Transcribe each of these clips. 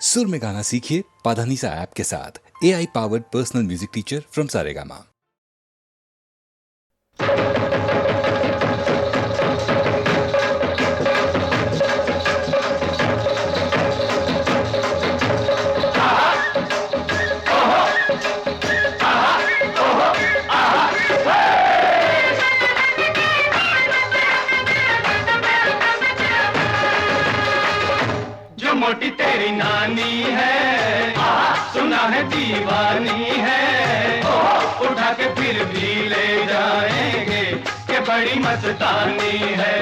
सुर में गाना सीखिए पाधानीसा ऐप के साथ। AI powered personal music teacher from Saregama. मोटी तेरी नानी है, सुना है दीवानी है, उठा के फिर भी ले जाएंगे के बड़ी मस्तानी है,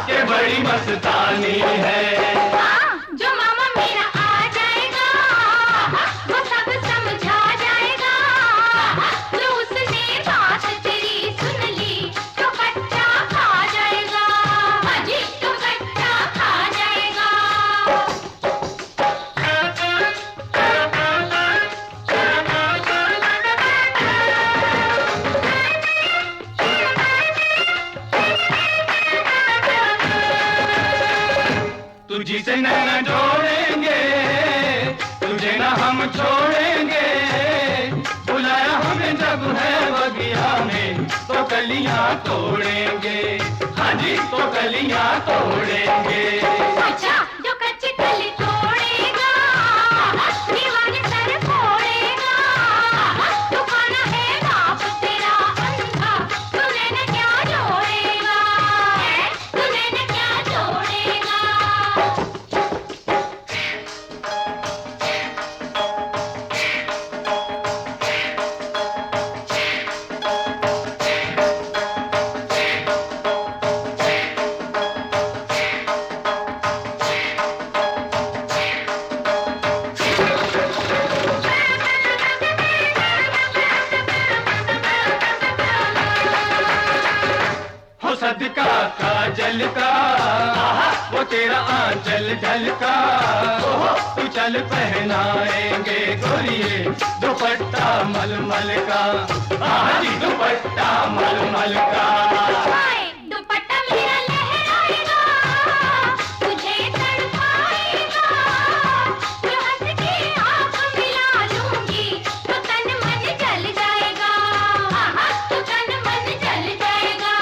के बड़ी मस्तानी है। जो मामा मेरा आ जाएगा वो सब समझा जाएगा, जो उसने बात तेरी सुन ली तो कच्चा खा जाएगा, हाजी तो कच्चा खा जाएगा। तुझी से नैना जोड़ेंगे, तुझे ना हम छोड़ेंगे, बुलाया हमें जब है बगिया में तो कलियां तोड़ेंगे, हाँ जी तो कलियां तोड़ेंगे। अच्छा जो कच्ची कली तोड़ेगा दीवाने सर फोड़ेगा, तू खाना है बाप तेरा अंधा, तूने न क्या जोड़ेगा, तूने न क्या जोड़ेगा। हो सदका काजल का वो तेरा आंचल झलका, तू चल पहनाएंगे गोरिये दुपट्टा मलमल का, हाँ जी दुपट्टा मलमल का। हाय दुपट्टा मेरा लहराएगा, तुझे तड़पाएगा, जो हंस के आँख मिला लूंगी तो तन मन जल जाएगा, तो तन मन जल जाएगा।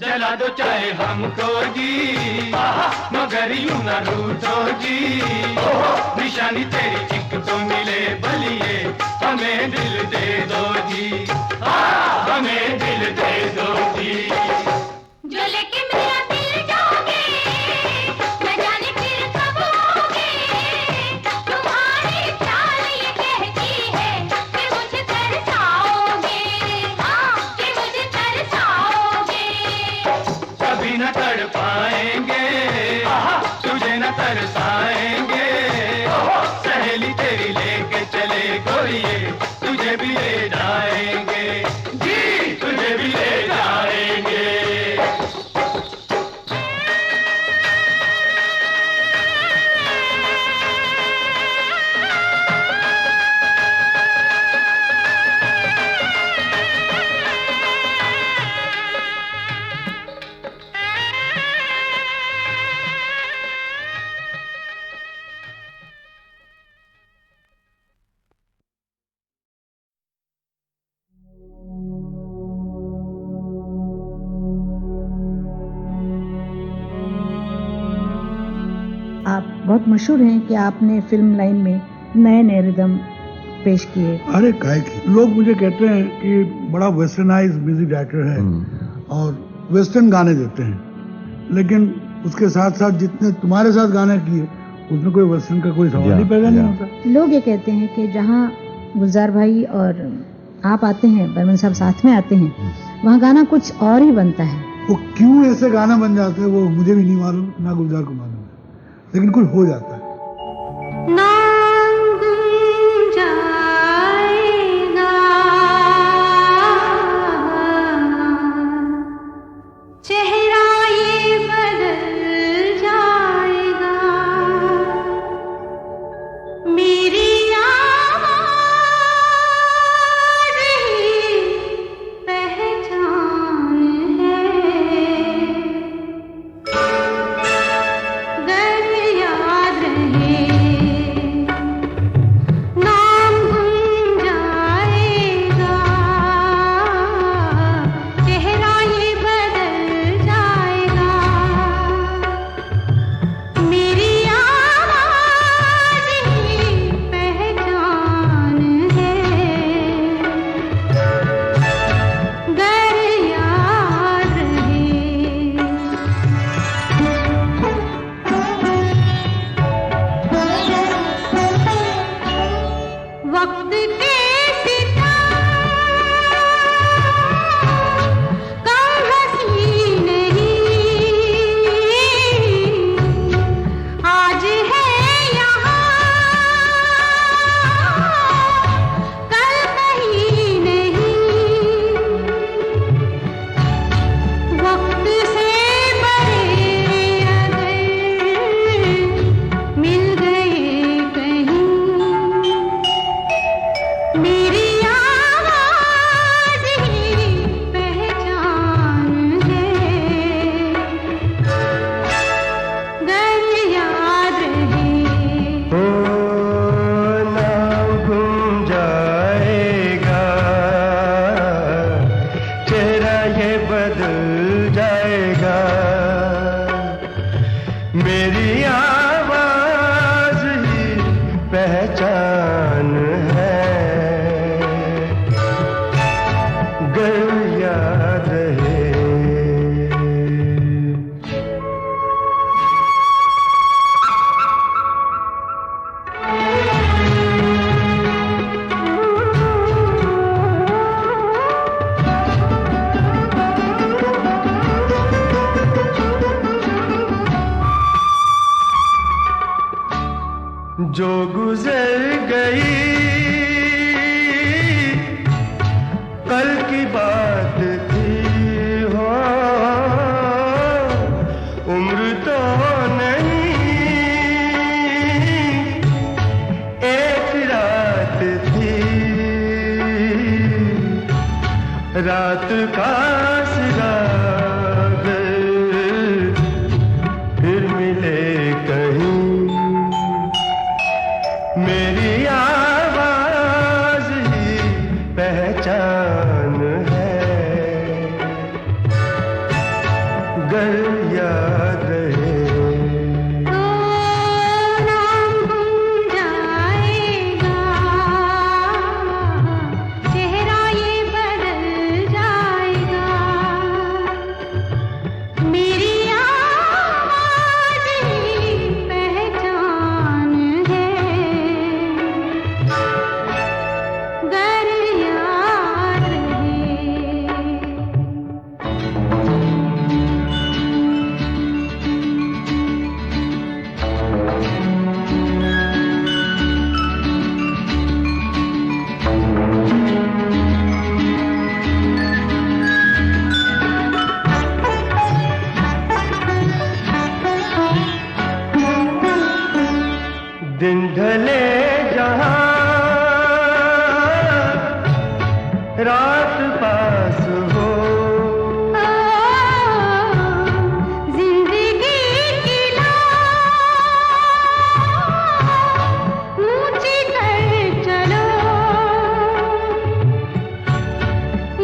जला दो चाहे हमको जी, मगर यूं न रूठो जी, निशानी तेरी चिक तो मिले बलिए, हमें दिल दे दो जी, हमें दिल दे दो जी। जो लेके मेरा दिल जाओगे न जाने फिर कब आओगे, तुम्हारी चाल ये कहती है कि मुझे तरसाओगे, कि मुझे तरसाओगे। कभी न तड़ पाएंगे, तुझे न तरसाएंगे, सहेली तेरी लेके चले गोरिये तुझे भी ले जाएंगे जी, तुझे भी ले जाएंगे। आप बहुत मशहूर हैं कि आपने फिल्म लाइन में नए नए रिदम पेश किए। अरे काहे की लोग मुझे कहते हैं कि बड़ा वेस्टर्नाइज म्यूजिक डायरेक्टर है और वेस्टर्न गाने देते हैं, लेकिन उसके साथ साथ जितने तुम्हारे साथ गाने किए उसमें कोई वेस्टर्न का कोई सवाल ही पैदा नहीं होता। लोग ये कहते हैं कि जहाँ गुलजार भाई और आप आते हैं, बर्मन साहब साथ में आते हैं, वहाँ गाना कुछ और ही बनता है। वो क्यों ऐसे गाना बन जाते हैं वो मुझे भी नहीं मालूम, ना गुलजार को मालूम है, लेकिन कुछ हो जाता है। चेहरा ये बदल जाएगा, जो गुजर गई कल की बात थी हो, उम्र तो नहीं एक रात थी, रात का फिर मिले कहीं, मेरी आवाज ही पहचान है, गर याद रहे तो नाम गुम जाएगा, चेहरा ये बदल जाएगा, मेरी आवाज ही पहचान है, गर याद रहे। दिन ढले जहां रात पास हो, जिंदगी की लौ ऊंची कर चलो,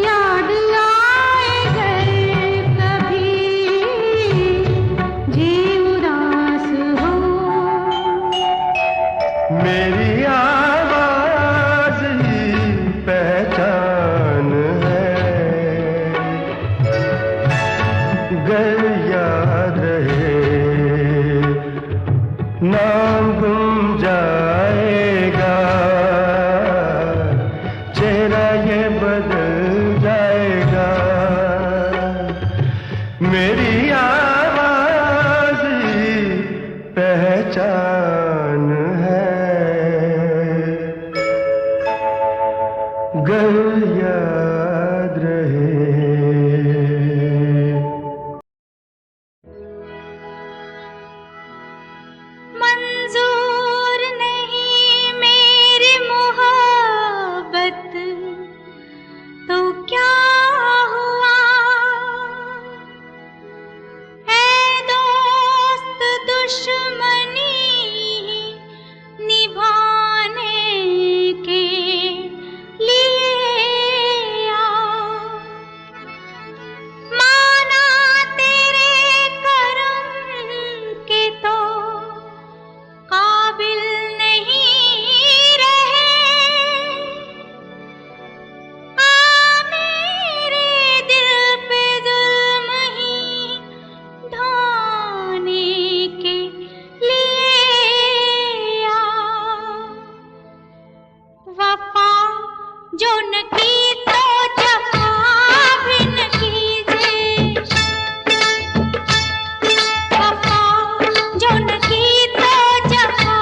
याद आए घर कभी जी उदास हो, मेरी आवाज ही पहचान है, गर याद रहे नाम गुम जाएगा, चेहरा ये बदल जाएगा, मेरी आवाज ही पहचान है, गर याद रहे। मंजूर नहीं मेरी मोहब्बत तो क्या हुआ, है दोस्त दुश्मनी निभाने के लिए आओ, माना तेरे करम के तो काबिल नहीं रहे, आ मेरे दिल पे जुल्म ही ढाने के लिए आओ, वफा जो न की तो जफा भी न कीजिए, वफा जो न की तो जफा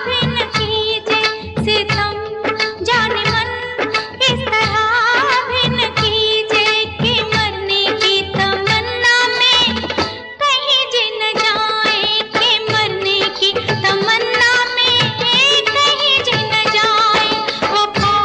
भी न कीजिए, सितम जाने मन इस तरह भी न कीजिए कि मरने की तमन्ना में कहीं जिन जाए, कि मरने की तमन्ना में कहीं जिन जाए, वफा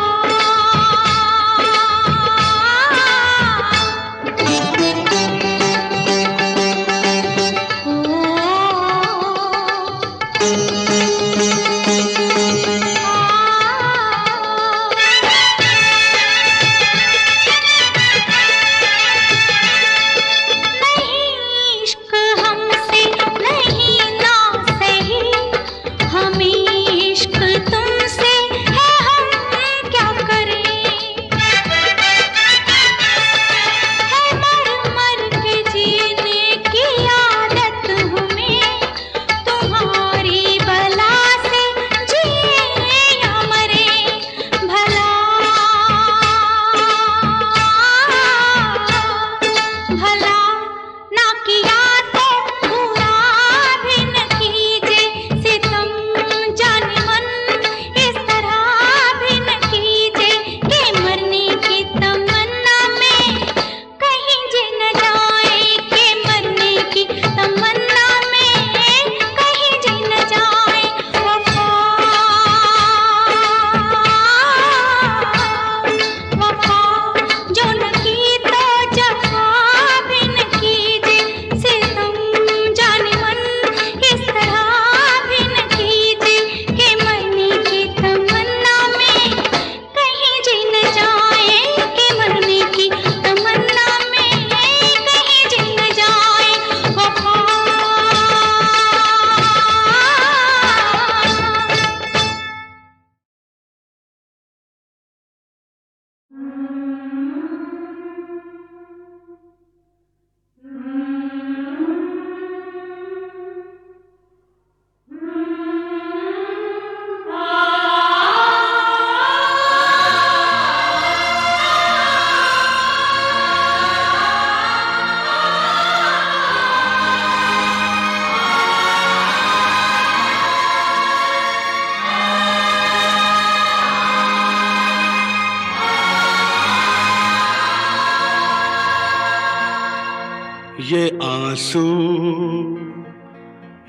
ये आंसू,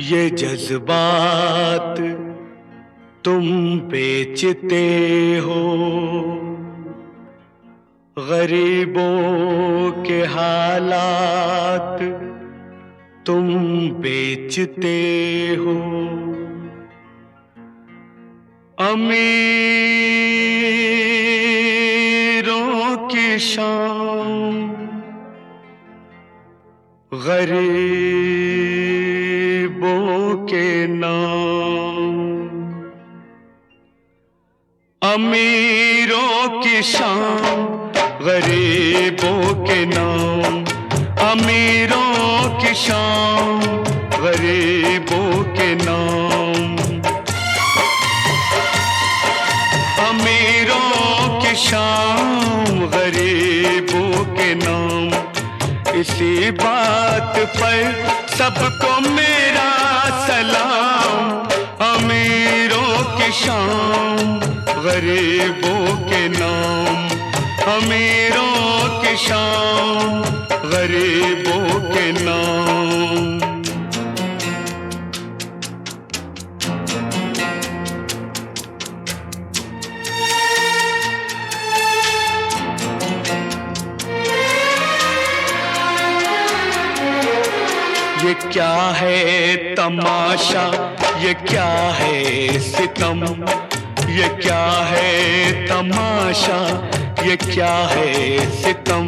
ये जज्बात तुम बेचते हो, गरीबों के हालात तुम बेचते हो। अमीरों की शान गरीबों के नाम, अमीरों की शान गरीबों के नाम, अमीरों की शान गरीबों के नाम, अमीरों की शान गरीबों के नाम। इसी बात पर सबको मेरा सलाम, अमीरों की शान गरीबों के नाम, अमीरों की शान गरीबों के नाम। ये क्या है तमाशा, ये क्या है सितम, ये क्या है तमाशा, ये क्या है सितम।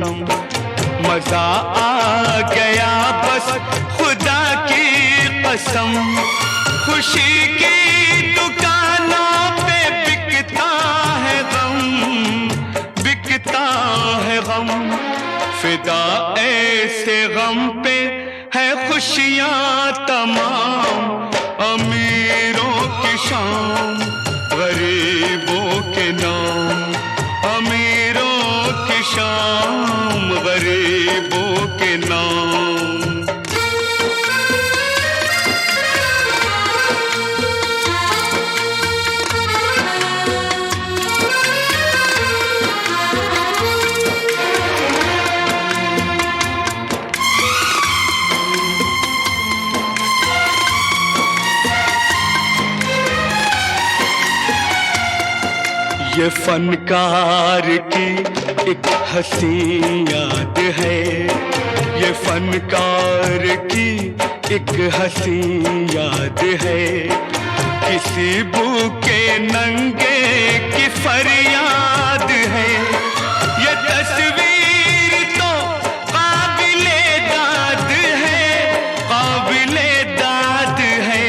मजा आ गया बस खुदा की कसम, खुशी की दुकानों पे बिकता है गम, बिकता है गम। फिदा ऐसे गम पे है खुशियां तमाम, अमीरों की शान गरीबों के नाम, अमीरों की शान गरीबों के नाम। ये फनकार की एक हंसी याद है, ये फनकार की एक हंसी याद है। किसी भूखे नंगे की फरियाद है, ये तस्वीर तो काबिले दाद है, काबिले दाद है।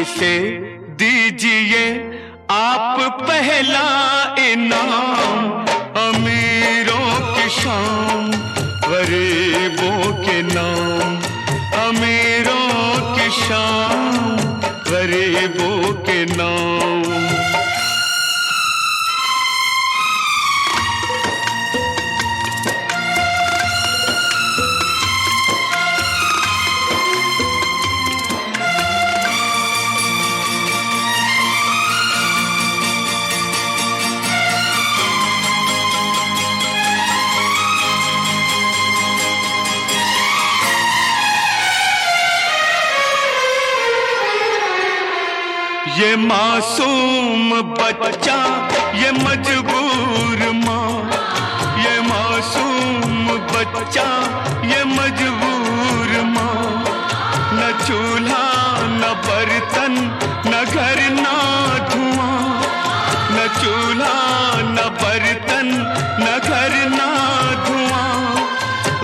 इसे दीजिए आप पहला इनाम, अमीरों की शान गरीबों के नाम, अमीरों की शान गरीबों के नाम। ये मासूम बच्चा, ये मजबूर माँ, ये मासूम बच्चा, ये मजबूर माँ। न चूल्हा न बर्तन न घर न धुआं, न चूल्हा न बर्तन न घर न धुआं।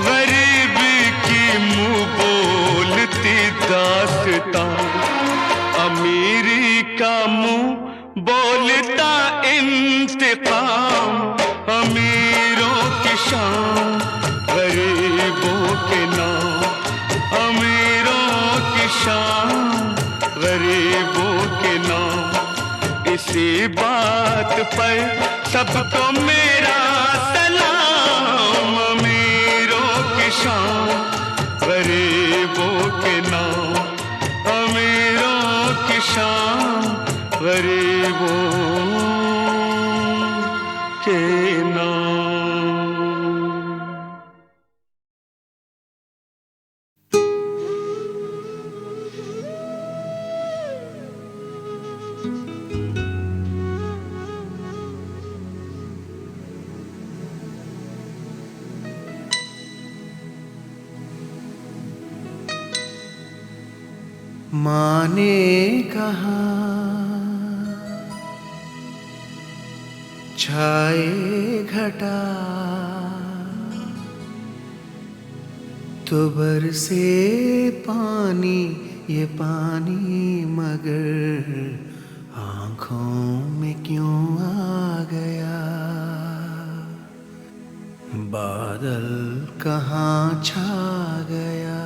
गरीबी की मुँह बोलती दास्तां, अमीरी का मुंह बोलता इंतकाम। अमीरों की शान गरीबों के नाम, अमीरों की शान गरीबों के नाम। इसी बात पर सबको मेरा सलाम, अमीरों की शान गरीबों के नाम, अमीरों की शान गरीबों के नाम। माँ ने कहा छाए घटा तो बरसे पानी, ये पानी मगर आँखों में क्यों आ गया। बादल कहाँ छा गया।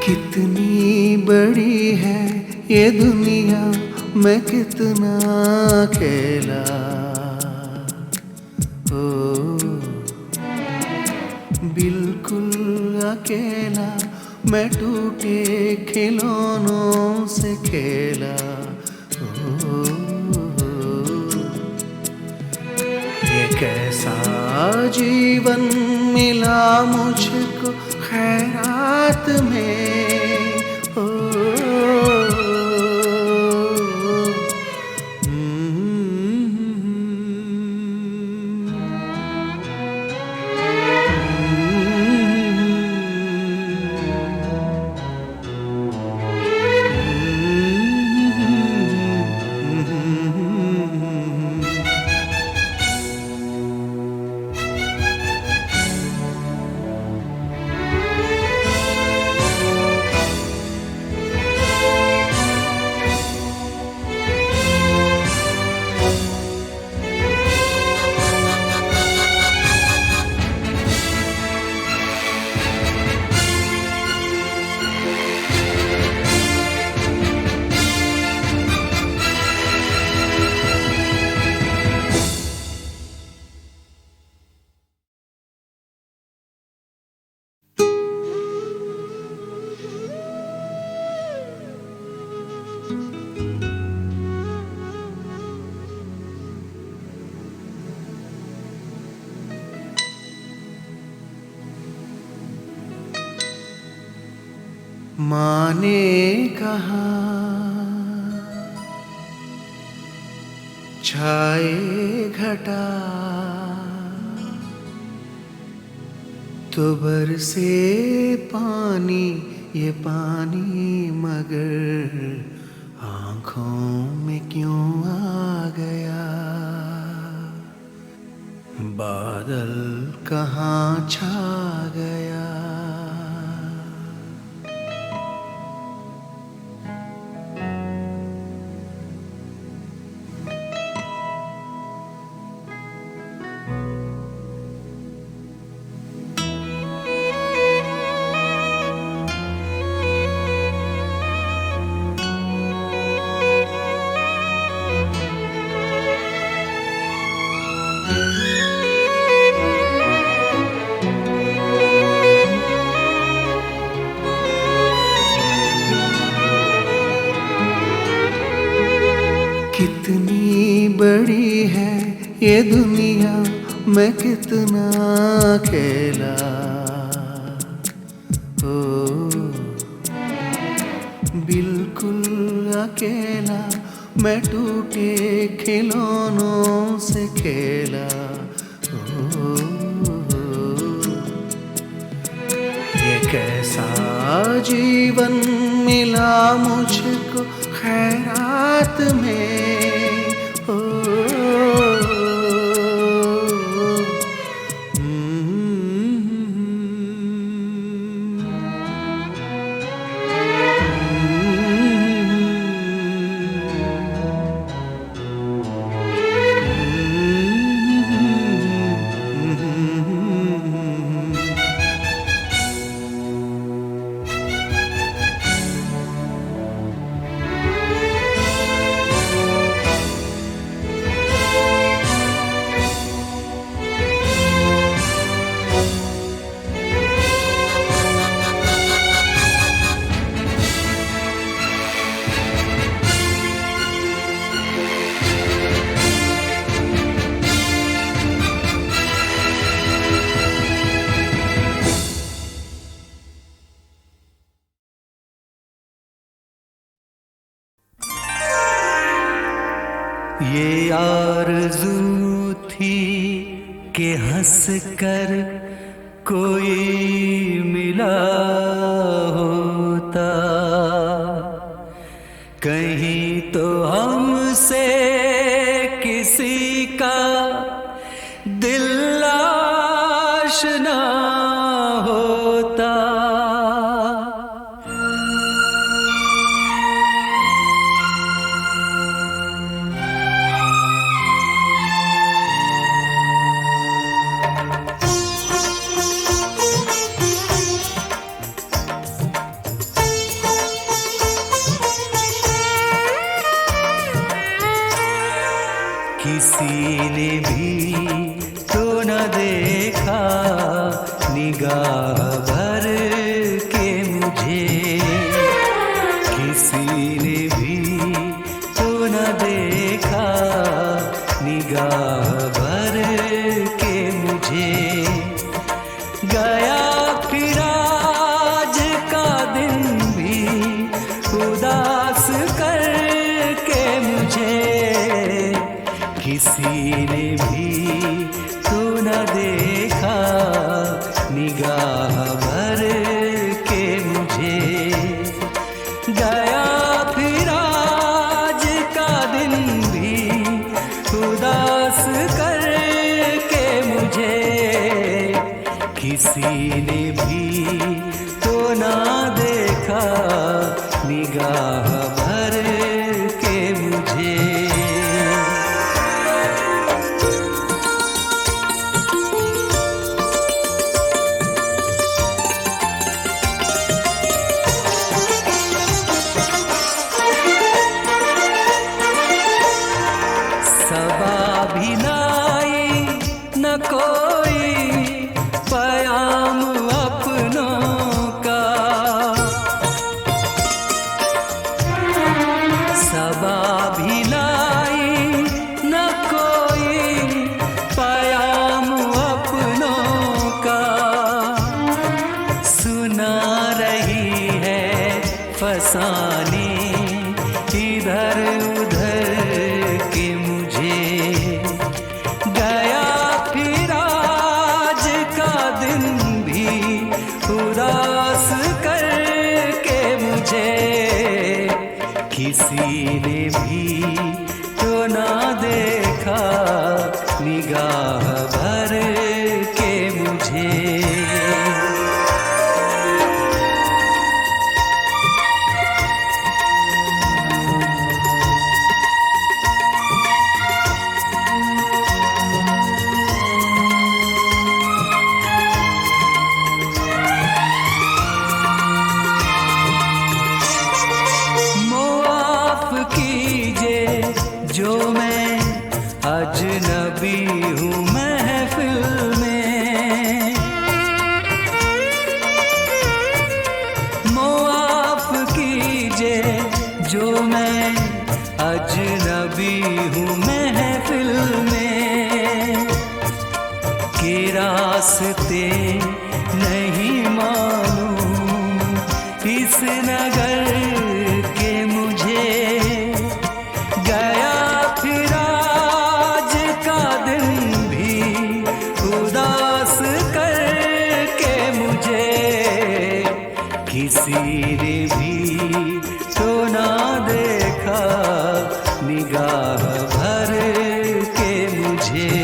कितनी बड़ी है ये दुनिया, मैं कितना अकेला। ओ बिल्कुल अकेला, मैं टूटे खिलौनों से खेला। ओ ये कैसा जीवन मिला मुझको खैरात में। माँ ने कहा छाए घटा तो बरसे पानी, ये पानी मगर आँखों में क्यों आ गया। बादल कहाँ छा गया। कितनी बड़ी है ये दुनिया, मैं कितना अकेला। ओ बिल्कुल अकेला, मैं टूटे खिलौनों से खेला। ओ ये कैसा जीवन मिला मुझको खैरात में। ये आरज़ू थी कि हंस कर कोई मिला होता, कहीं तो हमसे किसी का दिल आशना होता। किसी ने भी तो न देखा निगाह भर के मुझे, किसी ने भी तो न देखा निगाह भर के मुझे। गया फिर आज का दिन भी उदास करके मुझे, किसी ने भी तो न देखा निगाह भर के मुझे। गया फिर आज का दिन भी उदास करके मुझे, किसी ने भी तो न देखा निगाह भर के मुझे। भी लाई न कोई पयाम अपनों का, सबा भी लाई न कोई पयाम अपनों का। सुना रही है फसाने इधर उधर के मुझे। गया फिर आज का दिन भी उदास करके मुझे, किसी ने भी तो ना देखा निगाह भर के मुझे। जो मैं अजनबी हूँ महफिल में, मुआफ कीजिए जो मैं अजनबी हूँ महफिल में। कि रास्ते नहीं मालूम इस नगर के मुझे। गया फिर आज का दिन भी उदास करके मुझे, किसी ने भी तो ना देखा निगाह भर के मुझे।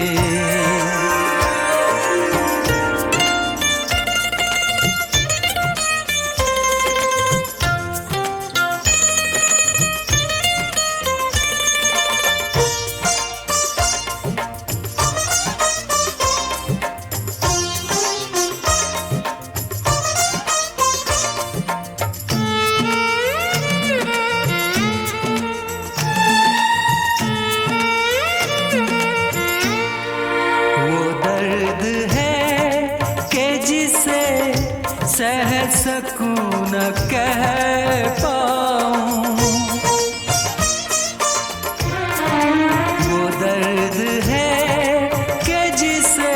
सह सकूं न कह पाऊं, वो दर्द है कि जिसे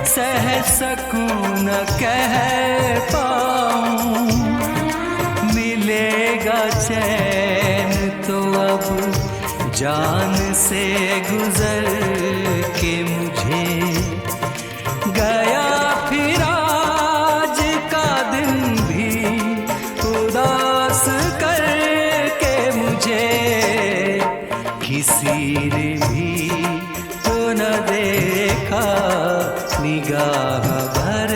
सह सकूं न कह पाऊं। मिलेगा चैन तो अब जान से गुजर के मुझे गया फिर आज का दिन भी उदास करके मुझे किसी ने भी तो न देखा निगाह भर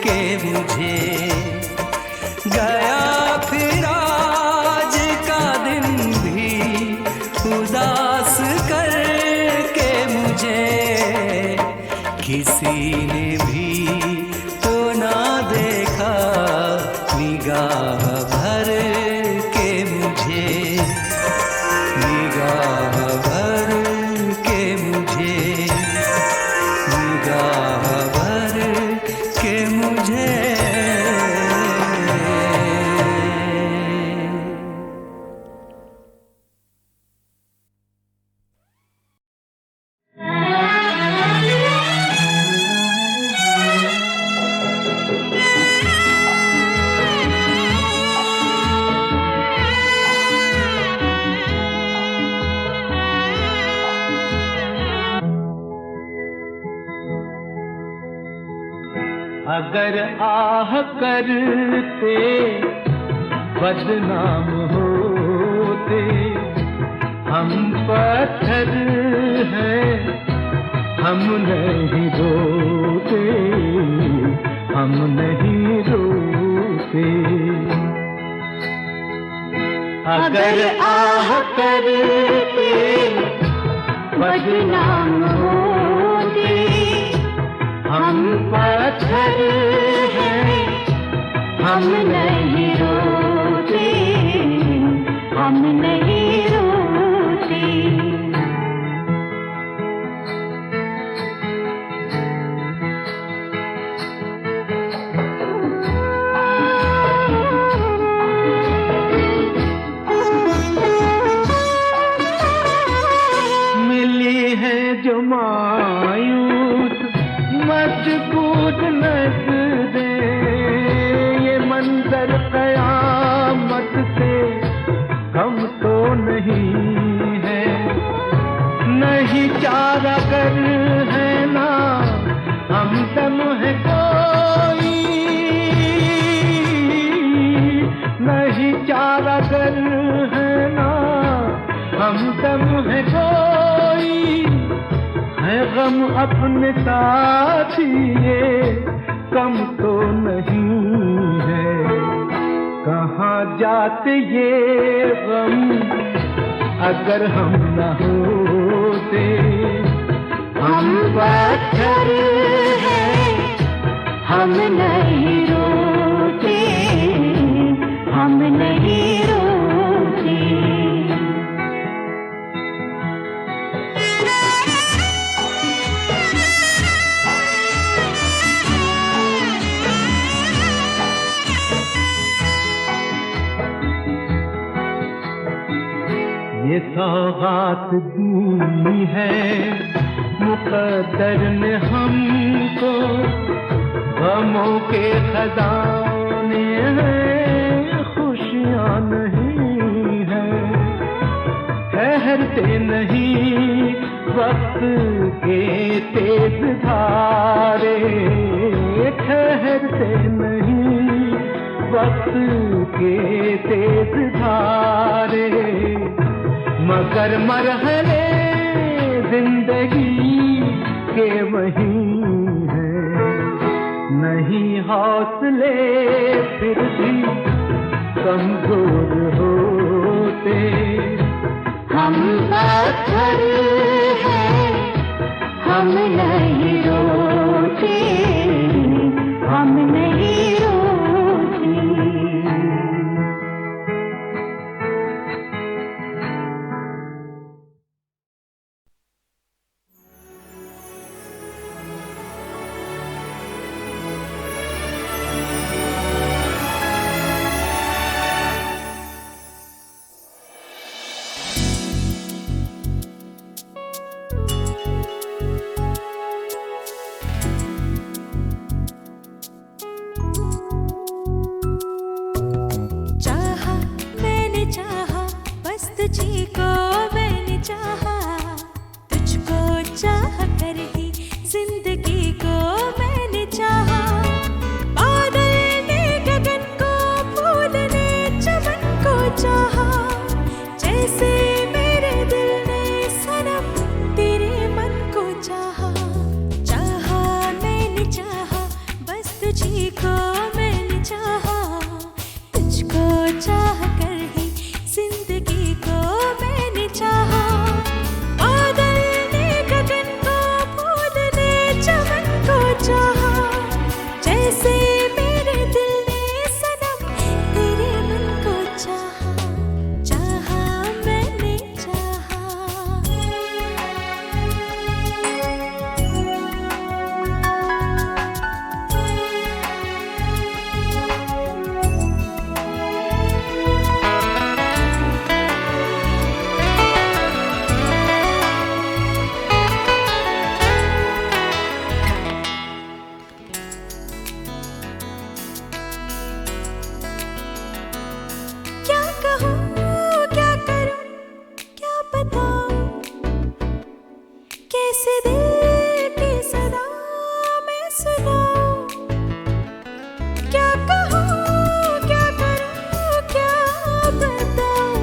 के मुझे गया फिर आज का दिन भी उदास करके मुझे किसी ने भी तो ना देखा निगाह भर के मुझे निगाह भर के मुझे निगाह भर के मुझे अगर आह करते बदनाम होते, हम पत्थर हैं, हम नहीं रोते, हम नहीं रोते। अगर आह करते बदनाम होते, हम पत्थर हैं, हम नहीं रोते, हम नहीं रोते। मिली है जो मायूस मजबूत नज़रें, ये मंजर क़यामत से कम तो नहीं है। नहीं चारागर है ना हमदम है कोई, नहीं चारागर है ना हमदम है कोई। है गम अपने साथ ये कम तो नहीं है। कहाँ जाते ये गम अगर हम न होते। हम पत्थर हैं, हम नहीं रोते, हम नहीं रोते। ये सौगात दी है मुक़द्दर ने हमको, गमों के खजाने हैं, खुशियाँ नहीं हैं। ठहरते नहीं वक्त के तेज धारे, ठहरते नहीं वक्त के तेज धारे। मगर मरहले जिंदगी के वही हैं। नहीं हौसले फिर भी कमजोर होते। हम पत्थर हैं, हम नहीं रोते, हम नहीं रोते। चाहा, तुझको चाह कर ही जिंदगी को मैंने चाहा। बादल ने गगन को, फूल ने चमन को चाहा, जैसे मेरे दिल ने सनम तेरे मन को चाहा। चाहा मैंने चाहा, बस तुझी को मैंने चाहा, तुझको चाह कर ही जिंदगी को मैंने चाहा। बादल ने गगन को, फूल ने चमन को चाहा, जैसे मेरे दिल ने सनम तेरे मन को चाहा। चाहा मैंने चाहा। क्या कहूँ, क्या करूँ, क्या बताऊँ, कैसे दिल की सदा मैं सुनाऊँ। क्या कहूँ, क्या करूँ, क्या बताऊँ,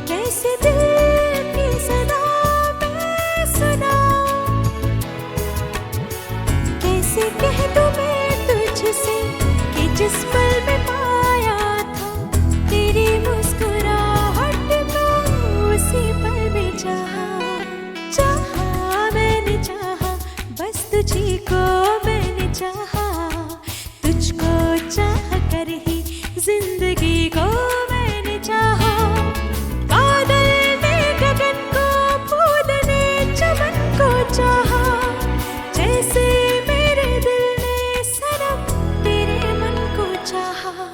कैसे दिल की सदा मैं सुनाऊँ। कैसे कह दूँ मैं तुझसे कि जिस पल में पाया था तेरी मुस्कुराहट को, उसी पल में चाहा। चाहा मैंने चाहा, बस तुझी को मैंने चाहा, तुझको चाह कर ही जिंदगी को मैंने चाहा। बादल ने गगन को, फूल ने चमन को चाहा, जैसे मेरे दिल ने सनम तेरे मन को चाहा।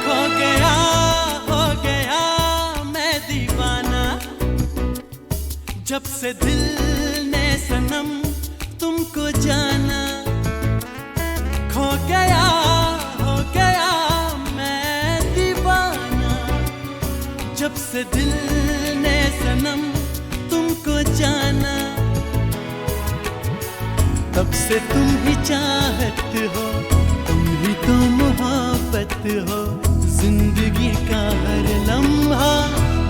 खो गया, हो गया मैं दीवाना, जब से दिल ने सनम तुमको जाना। खो गया, हो गया मैं दीवाना, जब से दिल ने सनम तुमको जाना। तब से तुम ही चाहत हो, तुम ही तो मोहब्बत हो, जिंदगी का हर लम्हा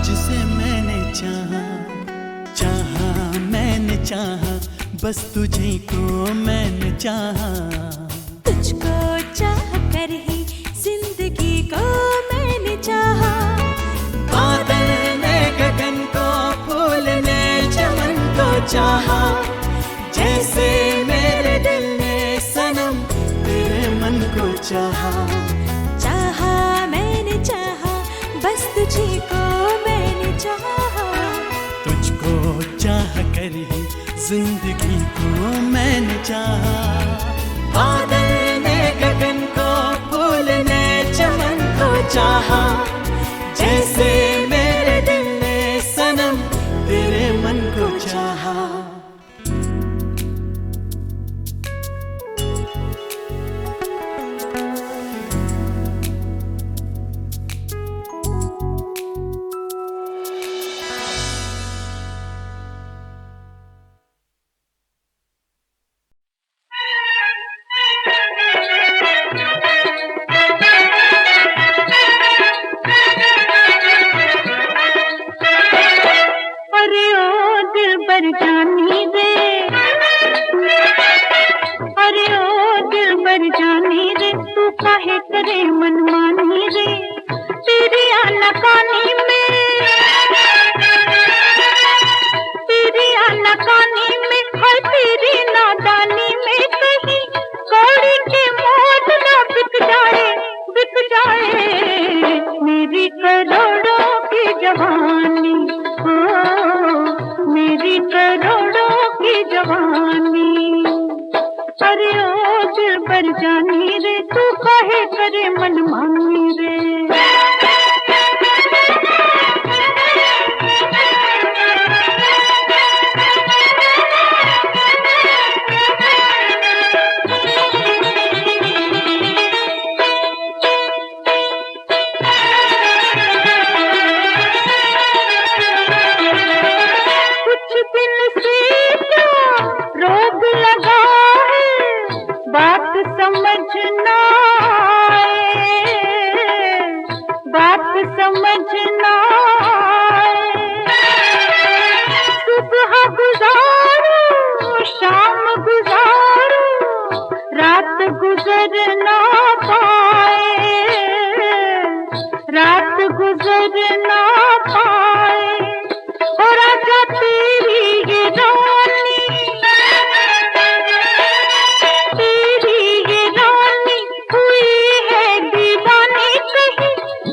जिसे मैंने चाहा। चाहा मैंने चाहा, बस तुझे को मैंने चाहा। तुझको चाह कर ही जिंदगी को मैंने चाहा। बादल ने गगन को, फूल ने चमन को चाहा, जैसे मेरे दिल ने सनम तेरे मन को चाहा। चाहा मैंने चाहा, बस तुझी को मैंने चाहा, तुझको चाह कर ही जिंदगी को मैंने चाहा। बादल ने गगन को, फूल ने चमन को चाहा, जैसे मेरे दिल ने सनम तेरे मन को चाहा। ना सुबह गुजारो शाम गुजारो रात गुजर ना पाए, रात गुजर ना पाए। और आजा तेरी ये रानी, तेरी ये रानी हुई है दीवानी, कहीं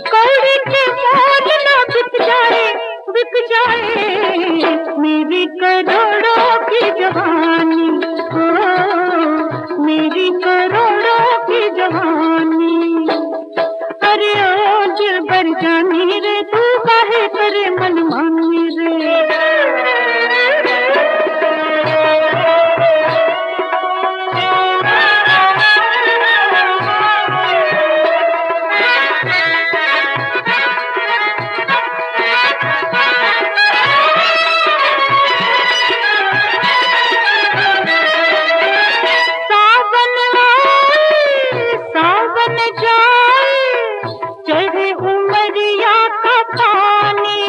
कौड़ी के मोल ना बिक जाए, बिक जाए मेरी करोड़ों की जवानी, ओ मेरी करोड़ों की जवानी। अरे ओ दिल भर जानी रे, तू काहे करे मनमानी रे। सावन आए सावन जाए चढ़े उमरिया का पानी,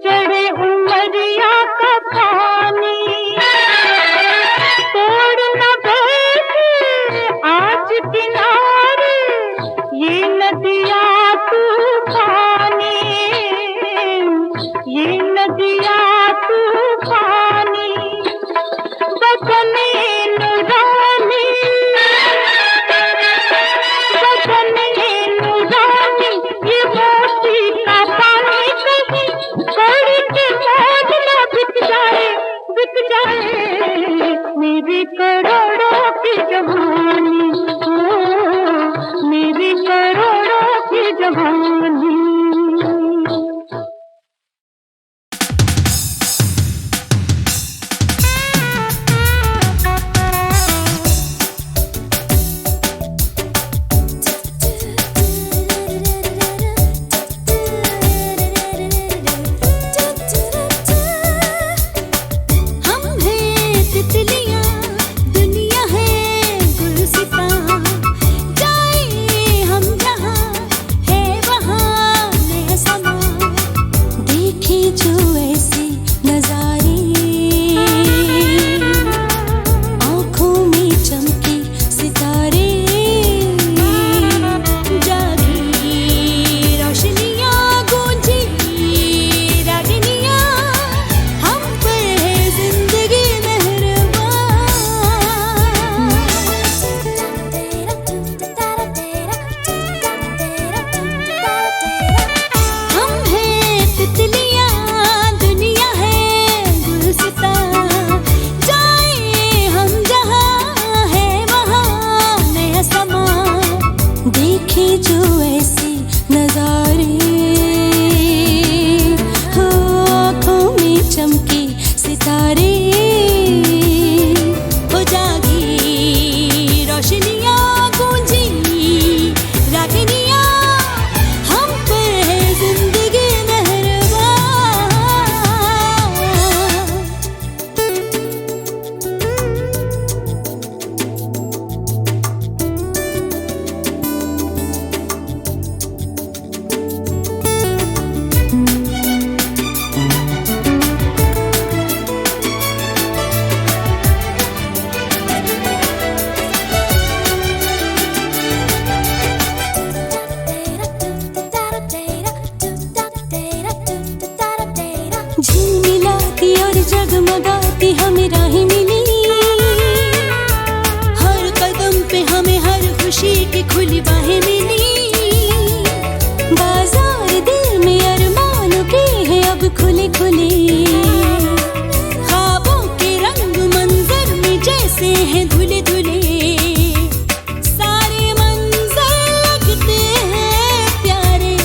चढ़े उमरिया का पानी। तोड़ न बैठे आज किनारे ये नदियाँ तूफानी, ये नदियाँ तूफानी। बचने नुरानी, बचने नुरानी ये मोती का पानी, कहीं कौड़ी के मोल ना बिक जाए, बिक जाए मेरी करोड़ों की जवानी, ओ मेरी करोड़ों की जवानी। हम हैं तितलियां, दुनिया है गुलसिता, जाए हम जहाँ है वहाँ नया समा। देखे जो ऐसे नजारे, आँखों में चमके सितारे, जागी रोशनियाँ गूंजी रागिनियाँ, हम पर है जिंदगी मेहरबान। हम हैं तितलियाँ, दुनिया है गुलसिता, जाए हम जहाँ है वहाँ नया समा। देखे जो ऐसे नजारे, हो आँखों में चमके सितारे, हो जागी रोशनियाँ गूंजी रागिनियाँ, हम पर है जिंदगी मेहरबान। झिलमिलाती और जगमगाती हमें राहें मिली, हर कदम पे हमें हर खुशी की खुली बाहें मिली। बाजार दिल में अरमानों के हैं अब खुले खुले, ख्वाबों के रंग मंजर में जैसे हैं धुले धुले। सारे मंजर लगते हैं प्यारे,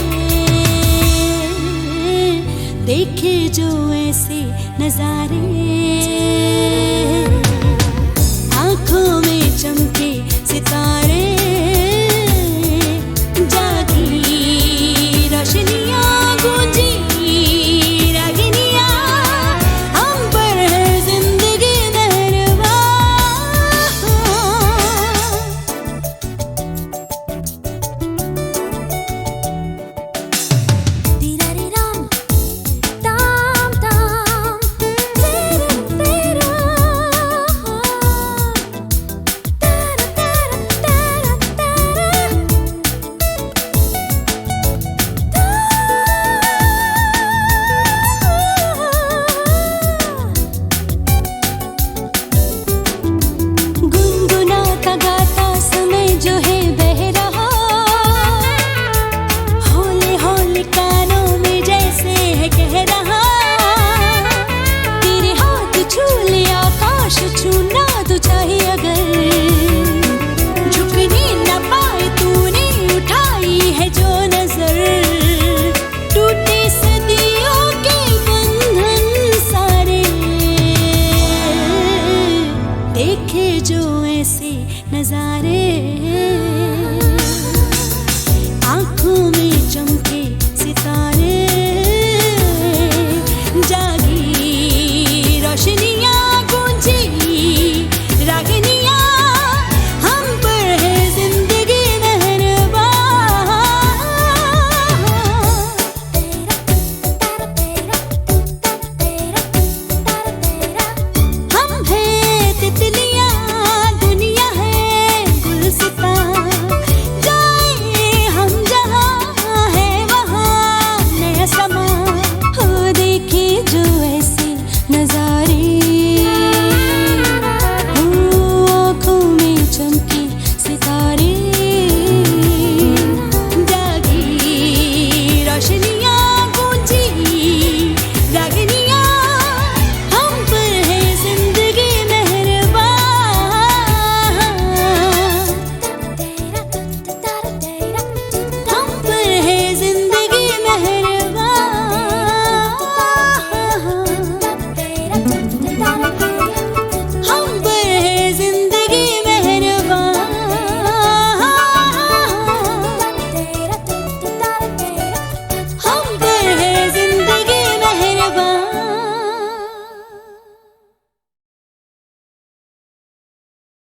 देखे जो ऐसे नजारे, आँखों में चमके सितारे, जागी रोशनियाँ गूंजी रागिनियाँ, हम पर है जिंदगी मेहरबान। हाँ